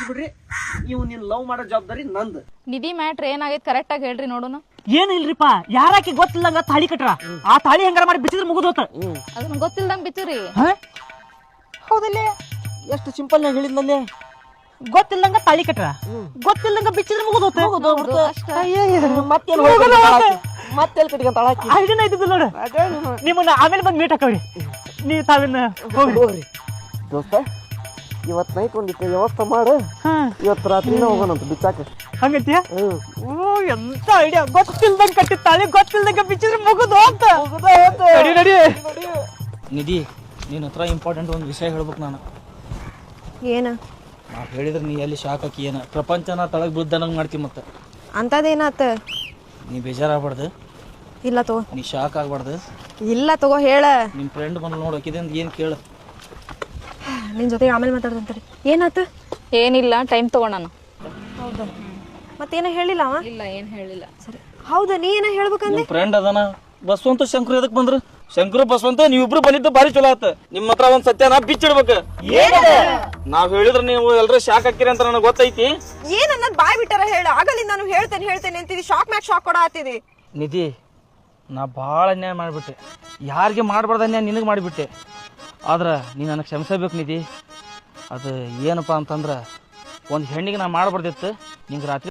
ಬಿಡ್ರಿ, ಇವ್ ನೀನ್ ಲವ್ ಮಾಡೋ ಜವಾಬ್ದಾರಿ ನಂದು. ನಿಧಿ ಮ್ಯಾಟ್ರ್ ಏನಾಗೈತೆ ಕರೆಕ್ಟ್ ಆಗಿ ಹೇಳ್ರಿ ನೋಡೋಣ. ಏನು ಇಲ್ರಿಪ್ಪ, ಯಾರಾಕಿ ಗೊತ್ತಿಲ್ಲಂಗ ತಾಳಿ ಕಟ್ರ, ಆ ತಾಳಿ ಹೆಂಗಾರ ಮಾಡಿ ಬಿಚ್ಚಿದ್ರೆ ಮುಗಿದೋತ. ಅದನ್ನ ಗೊತ್ತಿಲ್ದಂಗ್ ಬಿಚ್ಚುರಿ. ಹೌದಲ್ಲೇ, ಎಷ್ಟು ಸಿಂಪಲ್ ನಾಗ ಹೇಳಿದ್ನಲ್ಲಿ. ಗೊತ್ತಿಲ್ಲಂಗ ತಾಳಿ ಕಟ್ರ, ಗೊತ್ತಿಲ್ಲಂಗ ಬಿಚ್ಚಿದ್ರೆ ಮುಗಿದೋತ. ಮತ್ತೆಲ್ ಕಟ್ಕೊಂತ ಹಾಕಿ ಐಡಿಯಾ ಐತಿದ್ದು ನೋಡು. ನಿಮ್ಮನ್ನ ಆಮೇಲೆ ಬಂದು ಮೀಟ್ ಹಾಕವ್ರಿ, ನೀವು ತಾವಿನ್ನ ಹೋಗ್ರಿ. ದೋಸ್ತ, ಇವತ್ ನೈಟ್ ಒಂದಿತ್ತು ವ್ಯವಸ್ಥೆ ಮಾಡು, ಇವತ್ತು ರಾತ್ರಿನ ಹೋಗೋಣಂತ ಬಿಚ್ಚಾಕ. ಹಂಗಂತೀಯ? ಓ ಎಂತ ಐಡಿಯಾ, ಗೊತ್ತಿಲ್ದಂಗ ಕಟ್ಟಿದ ತಾಳಿ ಗೊತ್ತಿಲ್ದಂಗ ಬಿಚ್ಚಿದ್ರೆ ಮುಗಿದು ಅಂತ. ನಡಿ. ನಿಧಿ, ನಿನ್ನ ಹತ್ರ ಇಂಪಾರ್ಟೆಂಟ್ ಒಂದು ವಿಷಯ ಹೇಳ್ಬೇಕು ನಾನು. ಏನು? ನಾವು ಹೇಳಿದ್ರೆ ನೀ ಎಲ್ಲಿ ಶಾಕ್ ಹಾಕಿ ಏನು ಪ್ರಪಂಚನ ತಳಗ್ ಬೀಳ್ದಂಗೆ ಮಾಡ್ತೀವಿ. ಮತ್ತೆ ಅಂತದೇನಾತ? ನೀ ಬೇಜಾರಾಗ್ಬಾರ್ದು, ಇಲ್ಲ ತಗೋ. ನೀ ಶಾಕ್ ಆಗ್ಬಾರ್ದು. ಇಲ್ಲ ತಗೋ, ಹೇಳ. ನಿಮ್ಮ ಫ್ರೆಂಡ್ ಬಂದು ನೋಡೋಕಿದಿಂದ ಏನು ಕೇಳು. ನಿನ್ ಜೊತೆ ಆಮೇಲೆ ಮಾತಾಡ್ದಂತಾರೆ. ಏನಾತ? ಏನಿಲ್ಲ, ಟೈಮ್ ತಗೋಣ. ಹೌದಾ? ಮತ್ತೇನ ಹೇಳಿಲ್ಲ ಅವ? ಇಲ್ಲ, ಏನ್ ಹೇಳಿಲ್ಲ. ಸರಿ, ಹೌದಾ? ನೀ ಏನ ಹೇಳ್ಬೇಕಂದ್ರೆ? ನಿಮ್ಮ ಫ್ರೆಂಡ್ ಅದಾನ ಬಸವಂತ ಶಂಕರ್ ಎದಕ್ ಬಂದ್ರು? ಶಂಕರ್ ಬಸವಂತ ನೀವಿಬ್ರು ಬಂದಿದ್ದು ಭಾರಿ ಚಲೋ ಆತ. ನಿಮ್ಮ ಹತ್ರ ಒಂದ್ ಸತ್ಯನ ಬಿಚ್ಚಿಡ್ಬೇಕು. ನಾವ್ ಹೇಳಿದ್ರೆ ನೀವು ಎಲ್ರು ಶಾಕ್ ಹಾಕಿರಿ ಅಂತ ನನಗೆ ಗೊತ್ತೈತಿ. ಏನನ್ನದ್ ಬಾಯ್ ಬಿಟ್ಟಾರ ಹೇಳ. ಆಗಲಿಂದ ನಾನು ಹೇಳ್ತೇನೆ ಅಂತಿದಿ, ಶಾಕ್ ಮ್ಯಾಕ್ ಶಾಕ್ ಕೊಡ ಆತಿದಿ. ನಿಧಿ, ನಾ ಭಾಳ ಅನ್ಯಾಯ ಮಾಡಿಬಿಟ್ಟೆ. ಯಾರಿಗೆ ಮಾಡಬಾರ್ದು ಅನ್ಯಾಯ ನಿನಗೆ ಮಾಡಿಬಿಟ್ಟೆ. ಆದ್ರೆ ನೀನು ನನಗೆ ಕ್ಷಮಿಸಬೇಕು ನಿಧಿ. ಅದು ಏನಪ್ಪ ಅಂತಂದ್ರೆ, ಒಂದು ಹೆಣ್ಣಿಗೆ ನಾ ಮಾಡಬಾರ್ದಿತ್ತು. ನಿಂಗೆ ರಾತ್ರಿ